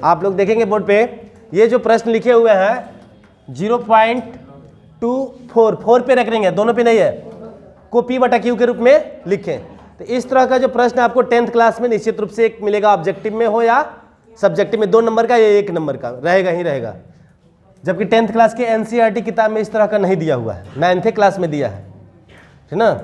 आप लोग देखेंगे बोर्ड पे ये जो प्रश्न लिखे हुए हैं 0.24 पे रख देंगे, दोनों पे नहीं है, को P बटा Q के रूप में लिखें। तो इस तरह का जो प्रश्न आपको 10th क्लास में निश्चित रूप से एक मिलेगा, ऑब्जेक्टिव में हो या सब्जेक्टिव में, 2 नंबर का या 1 नंबर का रहेगा ही रहेगा। जबकि 10th क्लास के NCERT किताब में इस तरह का नहीं दिया हुआ है, 9th क्लास में दिया है, ठीक ना।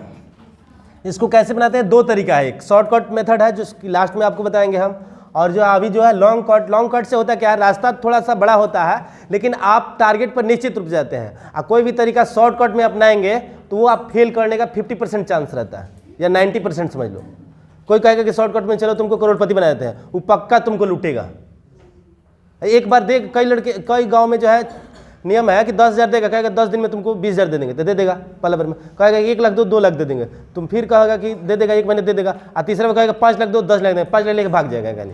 इसको कैसे बनाते हैं, 2 तरीका है, एक शॉर्टकट मेथड है जो लास्ट में आपको बताएंगे हम, और जो अभी जो है लॉन्ग कट से होता है क्या है, रास्ता थोड़ा सा बड़ा होता है लेकिन आप टारगेट पर निश्चित रूप से जाते हैं। और कोई भी तरीका शॉर्टकट में अपनाएंगे तो वो आप फेल करने का 50% चांस रहता है या 90% समझ लो। कोई कहेगा कि शॉर्टकट में चलो तुमको करोड़पति बना देते हैं, वो पक्का तुमको लूटेगा। एक बार देख, कई गाँव में जो है नियम है कि 10,000 देगा, कहेगा 10 दिन में तुमको 20,000 दे देंगे, तो दे देगा पहला बार में। कहेगा 1 लाख दो, 2 लाख दे देंगे, तुम फिर कहेगा कि दे देगा 1 महीने दे देगा, और तीसरा में कहेगा 5 लाख दो, 10 लाख देंगे, 5 लाख लेके भाग जाएगा। यानी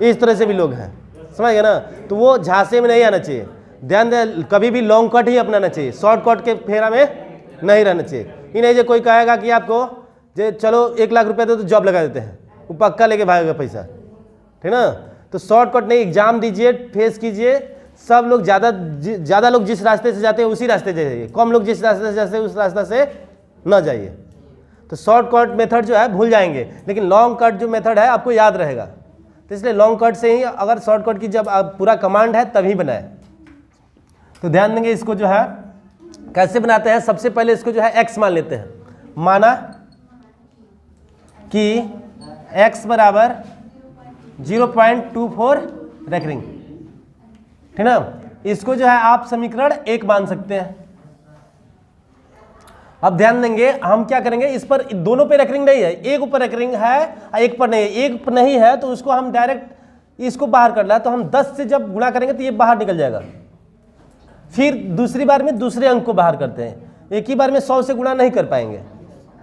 इस तरह से भी लोग हैं, समझ गए ना। तो वो झांसे में नहीं आना चाहिए, ध्यान दे, कभी भी लॉन्ग कट ही अपनाना चाहिए, शॉर्टकट के फेरा में नहीं रहना चाहिए। ये नहीं जो कोई कहेगा कि आपको जो चलो 1 लाख रुपया दो तो जॉब लगा देते हैं, वो पक्का लेके भागेगा पैसा, ठीक ना। तो शॉर्टकट नहीं, एग्जाम दीजिए, फेस कीजिए। सब लोग ज़्यादा लोग जिस रास्ते से जाते हैं उसी रास्ते से जाइए, कम लोग जिस रास्ते से जाते हैं उस रास्ते से न जाइए। तो शॉर्टकट मेथड जो है भूल जाएंगे, लेकिन लॉन्ग कट जो मेथड है आपको याद रहेगा। तो इसलिए लॉन्ग कट से ही, अगर शॉर्टकट की जब आप पूरा कमांड है तभी बनाए। तो ध्यान देंगे, इसको जो है कैसे बनाते हैं। सबसे पहले इसको जो है x मान लेते हैं, माना कि x बराबर 0.24 रेकरिंग, ठीक ना। इसको जो है आप समीकरण 1 मान सकते हैं। अब ध्यान देंगे हम क्या करेंगे, इस पर दोनों पे रेकरिंग नहीं है, एक ऊपर रेकरिंग है और एक पर नहीं है। एक पर नहीं है तो उसको हम डायरेक्ट इसको बाहर कर ला, तो हम 10 से जब गुणा करेंगे तो ये बाहर निकल जाएगा। फिर दूसरी बार में दूसरे अंक को बाहर करते हैं, एक ही बार में 100 से गुणा नहीं कर पाएंगे,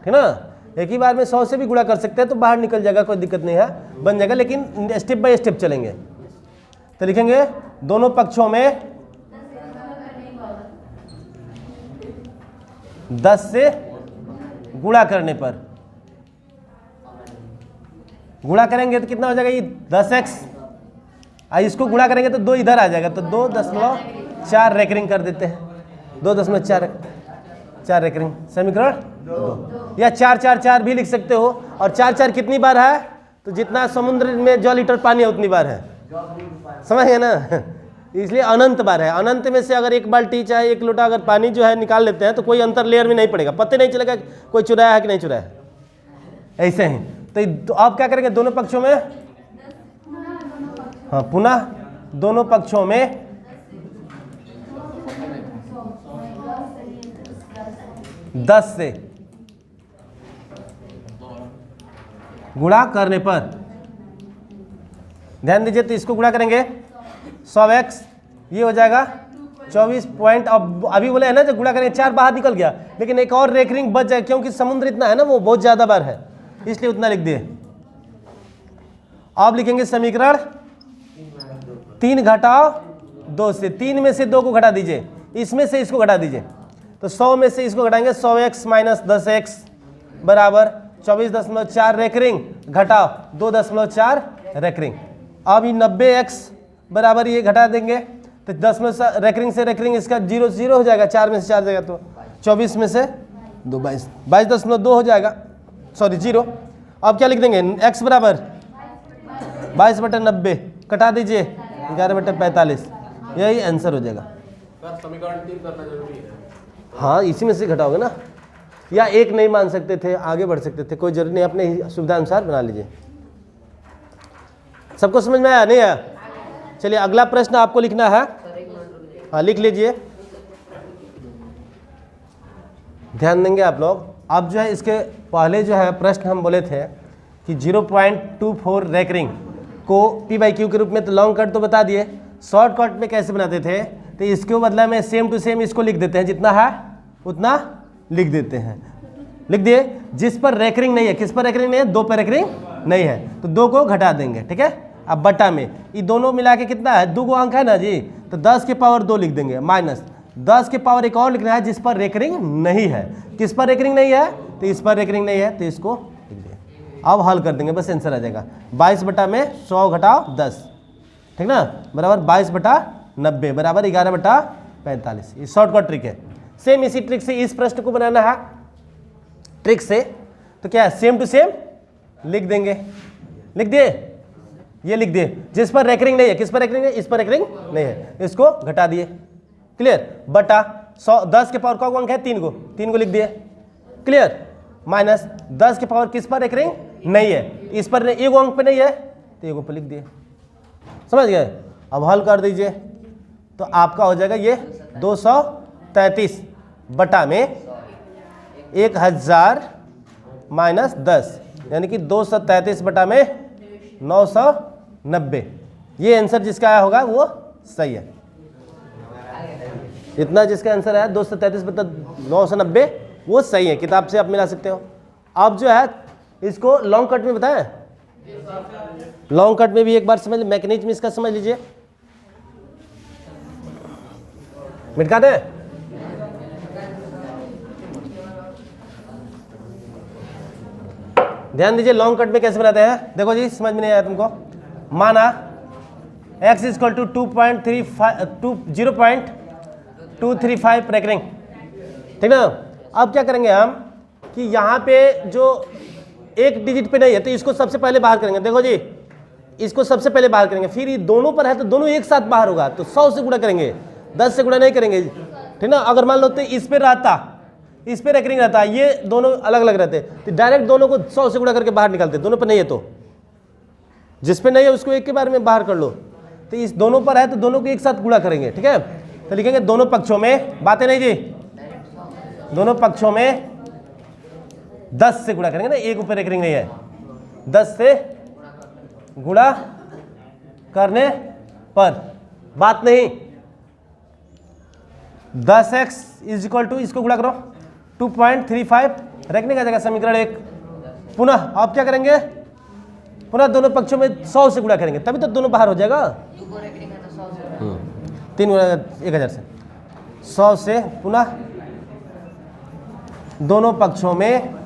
ठीक ना। एक ही बार में 100 से भी गुणा कर सकते हैं तो बाहर निकल जाएगा, कोई दिक्कत नहीं है, बन जाएगा। लेकिन स्टेप बाय स्टेप चलेंगे। तो लिखेंगे दोनों पक्षों में 10 से गुणा करने पर, गुणा करेंगे तो कितना हो जाएगा, ये 10x, इसको गुणा करेंगे तो 2 इधर आ जाएगा, तो 2.4 रेकरिंग कर देते हैं, 2.4 रेकरिंग, समीकरण 2। या 4 भी लिख सकते हो, और 4 कितनी बार है, तो जितना समुद्र में जो लीटर पानी है उतनी बार है, समझ गए ना। इसलिए अनंत बार है। अनंत में से अगर 1 बाल्टी चाहे 1 लोटा अगर पानी जो है निकाल लेते हैं तो कोई अंतर लेयर में नहीं पड़ेगा, पता नहीं चलेगा कोई चुराया है कि नहीं चुराया है। ऐसे ही तो आप क्या करेंगे, दोनों पक्षों में, हाँ पुनः दोनों पक्षों में 10 से गुणा करने पर, ध्यान दीजिए, तो इसको गुणा करेंगे 100x, ये हो जाएगा 24 पॉइंट। अब अभी बोले है ना जब गुणा करेंगे 4 बाहर निकल गया, लेकिन एक और रेकरिंग बच जाए, क्योंकि समुद्र इतना है ना, वो बहुत ज्यादा बार है, इसलिए उतना लिख दिए। अब लिखेंगे समीकरण 3 घटाओ 2 से, 3 में से 2 को घटा दीजिए, इसमें से इसको घटा दीजिए, तो 100 में से इसको घटाएंगे, 100x माइनस 10x बराबर 24.4 रेकरिंग घटाओ 2.4 रेकरिंग। अब ये 90x बराबर ये घटा देंगे, तो 10 में से रेकरिंग इसका 0 हो जाएगा, 4 में से 4 जाएगा तो 24 में से 2 22.2 हो जाएगा, सॉरी 0। अब क्या लिख देंगे, x बराबर 22/90 कटा दीजिए 11/45, यही आंसर हो जाएगा। समीकरण 3 करना जरूरी है। हाँ, इसी में से घटाओगे ना, या एक नहीं मान सकते थे, आगे बढ़ सकते थे, कोई जरूरी नहीं, अपने सुविधा अनुसार बना लीजिए। सबको समझ में आया नहीं आया? चलिए अगला प्रश्न आपको लिखना है, हाँ लिख लीजिए, ध्यान देंगे आप लोग। अब जो है इसके पहले जो है प्रश्न हम बोले थे कि 0.24 रेकरिंग को P/Q के रूप में, तो लॉन्ग कट तो बता दिए, शॉर्ट कट में कैसे बनाते थे, तो इसके बदला में सेम टू सेम इसको लिख देते हैं, जितना है उतना लिख देते हैं, लिख दिए। जिस पर रेकरिंग नहीं है, किस पर रेकरिंग नहीं है, 2 पर रेकरिंग नहीं है, तो 2 को घटा देंगे, ठीक है। अब बटा में ये दोनों मिला के कितना है, 2 अंक है ना जी, तो 10 के पावर 2 लिख देंगे, माइनस 10 के पावर एक और लिखना है जिस पर रेकरिंग नहीं है। किस पर रेकरिंग नहीं है, तो इस पर रेकरिंग नहीं है, तो इसको लिख दिए। अब हल कर देंगे, बस आंसर आ जाएगा 22 बटा में 100 घटाओ 10, ठीक ना, बराबर 22 बटा 90 बराबर 11 बटा 45। ये शॉर्टकट ट्रिक है। सेम इसी ट्रिक से इस प्रश्न को बनाना है, ट्रिक से तो क्या है, सेम टू सेम लिख देंगे, लिख दिए, ये लिख दिए, जिस पर रेकरिंग नहीं है, किस पर रेकरिंग है, इस पर रेकरिंग नहीं है, इसको घटा दिए, क्लियर, बटा 100, 10 के पावर का अंक है 3 को लिख दिए, क्लियर, माइनस 10 के पावर किस पर रेकरिंग नहीं है, इस पर एक अंक पे नहीं है तो एक पर लिख दिए, समझ गए। अब हल कर दीजिए तो आपका हो जाएगा ये 233 बटा में 1000 माइनस 10, यानी कि 233 बटा में 990। ये आंसर जिसका आया होगा वो सही है। इतना जिसका आंसर आया 233 बटा 990 वो सही है, किताब से आप मिला सकते हो। अब जो है इसको लॉन्ग कट में बताएं, लॉन्ग कट में भी एक बार समझ, मैकेनिज्म इसका समझ लीजिए, मिटा दें, ध्यान दीजिए लॉन्ग कट में कैसे बनाते हैं। देखो जी, समझ में नहीं आया तुमको, माना x इक्वल टू 0.235 रेकरिंग, ठीक ना। अब क्या करेंगे हम कि यहाँ पे जो एक डिजिट पे नहीं है तो इसको सबसे पहले बाहर करेंगे, देखो जी इसको सबसे पहले बाहर करेंगे, फिर ये दोनों पर है तो दोनों एक साथ बाहर होगा, तो 100 से गुणा करेंगे, 10 से गुणा नहीं करेंगे, ठीक ना। अगर मान लो तो इस पे रहता, इस पे रेकरिंग रहता, ये दोनों अलग अलग रहते तो डायरेक्ट दोनों को 100 से गुणा करके बाहर निकालते, दोनों पर नहीं है तो जिस पे नहीं है उसको एक के बारे में बाहर कर लो, तो इस दोनों पर है तो दोनों को एक साथ गुणा करेंगे, ठीक है। तो लिखेंगे दोनों पक्षों में, बातें नहीं जी, दोनों पक्षों में 10 से गुणा करेंगे ना, एक ऊपर रेकरिंग नहीं है, 10 से गुणा करने पर, बात नहीं, 10x इज इक्वल टू, इसको गुणा करो 2.35 रेकरिंग आ जाएगा समीकरण 1। पुनः आप क्या करेंगे, पुनः दोनों पक्षों में 100 से गुणा करेंगे, तभी तो दोनों बाहर हो जाएगा, 3 गुणा 1000 से 100 से, पुनः दोनों पक्षों में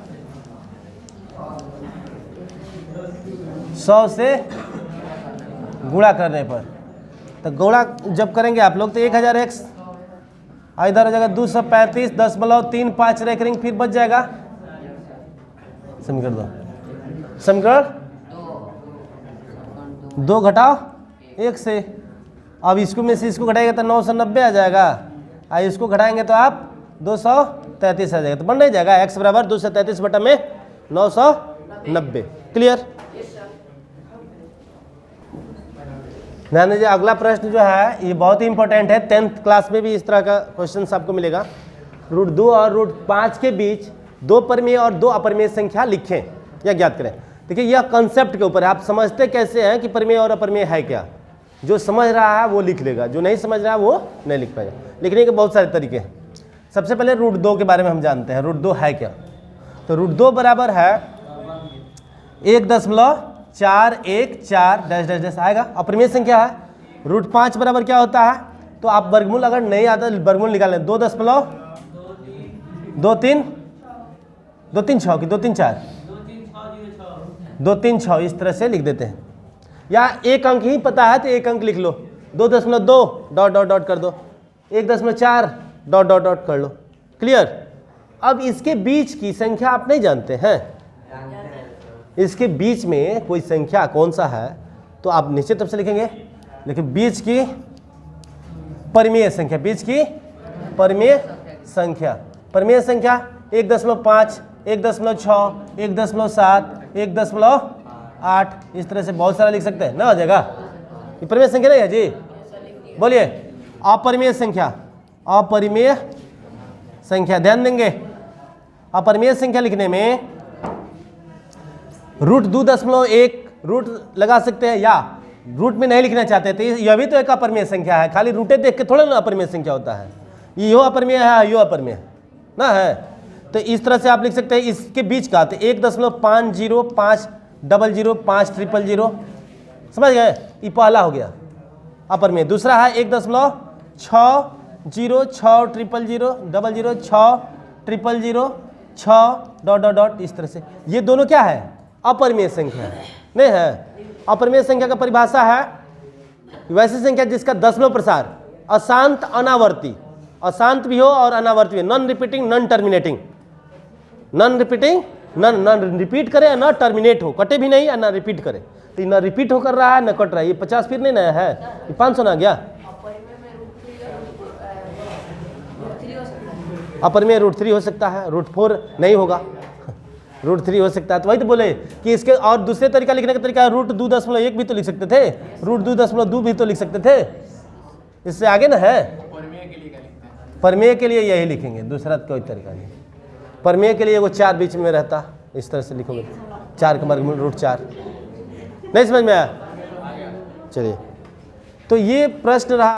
100 से गुणा करने पर, तो गुणा जब करेंगे आप लोग तो 1000x इधर हो जाएगा 235.35 रेकरिंग, फिर बच जाएगा समीकरण 2, समीकरण 2 घटाओ 1 से, अब इसको में से इसको घटाएगा तो 990 आ जाएगा, और इसको घटाएंगे तो आप 233 आ जाएगा, तो बन नहीं जाएगा x बराबर 233 बटा में 990, क्लियर। ध्यान दीजिए अगला प्रश्न जो है ये बहुत ही इंपॉर्टेंट है, 10th क्लास में भी इस तरह का क्वेश्चन आपको मिलेगा। √2 और √5 के बीच 2 परिमेय और 2 अपरिमेय संख्या लिखें या ज्ञात करें। देखिए यह कंसेप्ट के ऊपर है, आप समझते कैसे हैं कि परिमेय और अपरिमेय है क्या, जो समझ रहा है वो लिख लेगा, जो नहीं समझ रहा है वो नहीं लिख पाएगा। लिखने के बहुत सारे तरीके हैं। सबसे पहले √2 के बारे में हम जानते हैं, √2 है क्या। तो √2 बराबर है 1.414 डैश डैश डैश आएगा, अपरिमेय संख्या है। √5 बराबर क्या होता है, तो आप वर्गमूल अगर नहीं आता वर्गमूल निकाल लें, 2.236 की 234 236 इस तरह से लिख देते हैं, या एक अंक ही पता है तो एक अंक लिख लो, 2.2 डॉट डॉट डॉट कर दो, 1.4 डॉट डॉट डॉट कर लो, क्लियर। अब इसके बीच की संख्या आप नहीं जानते हैं, इसके बीच में कोई संख्या कौन सा है तो आप निश्चित रूप से लिखेंगे, लेकिन बीच की परिमेय संख्या, बीच की परिमेय संख्या, परिमेय संख्या 1.5 1.6 1.7 1.8 इस तरह से बहुत सारा लिख सकते हैं ना, हो जाएगा। ये परिमेय संख्या नहीं है जी, बोलिए। अपरिमेय संख्या, अपरिमेय संख्या ध्यान देंगे, अपरिमेय संख्या लिखने में √2.1 रूट लगा सकते हैं, या रूट में नहीं लिखना चाहते तो यह भी तो एक अपरिमेय संख्या है, खाली रूटे देख के थोड़ा ना अपरिमेय संख्या होता है, यो अपरिमेय है यो अपरिमेय ना है। तो इस तरह से आप लिख सकते हैं इसके बीच का, तो 1.5050050 समझ गए, ये पहला हो गया अपरिमेय। दूसरा है 1.6060000006 डॉट डॉट डॉट इस तरह से, ये दोनों क्या है अपरिमेय संख्या है, नहीं है। अपरिमेय संख्या का परिभाषा है वैसी संख्या जिसका दशमलव प्रसार अशांत अनावर्ती, अशांत भी हो और अनावर्ती भी, non repeating non terminating, non repeating non repeat करे न टर्मिनेट हो, कटे भी नहीं और ना रिपीट करे। तो न रिपीट होकर रहा है न कट रहा है, ये 50 फिर नहीं नया है, ये 500 ना गया। अपरिमेय √3 हो सकता है, √4 नहीं होगा, √3 हो सकता है। तो वही तो बोले कि इसके और दूसरे तरीका लिखने का तरीका √2.1 भी तो लिख सकते थे, √2.2 भी तो लिख सकते थे, इससे आगे ना है। परिमेय के लिए क्या लिखते हैं? परिमेय के लिए यही लिखेंगे, दूसरा कोई तरीका नहीं। परिमेय के लिए वो 4 बीच में रहता, इस तरह से लिखोगे 4 का वर्गमूल √4। नहीं समझ में आया? चलिए, तो ये प्रश्न रहा।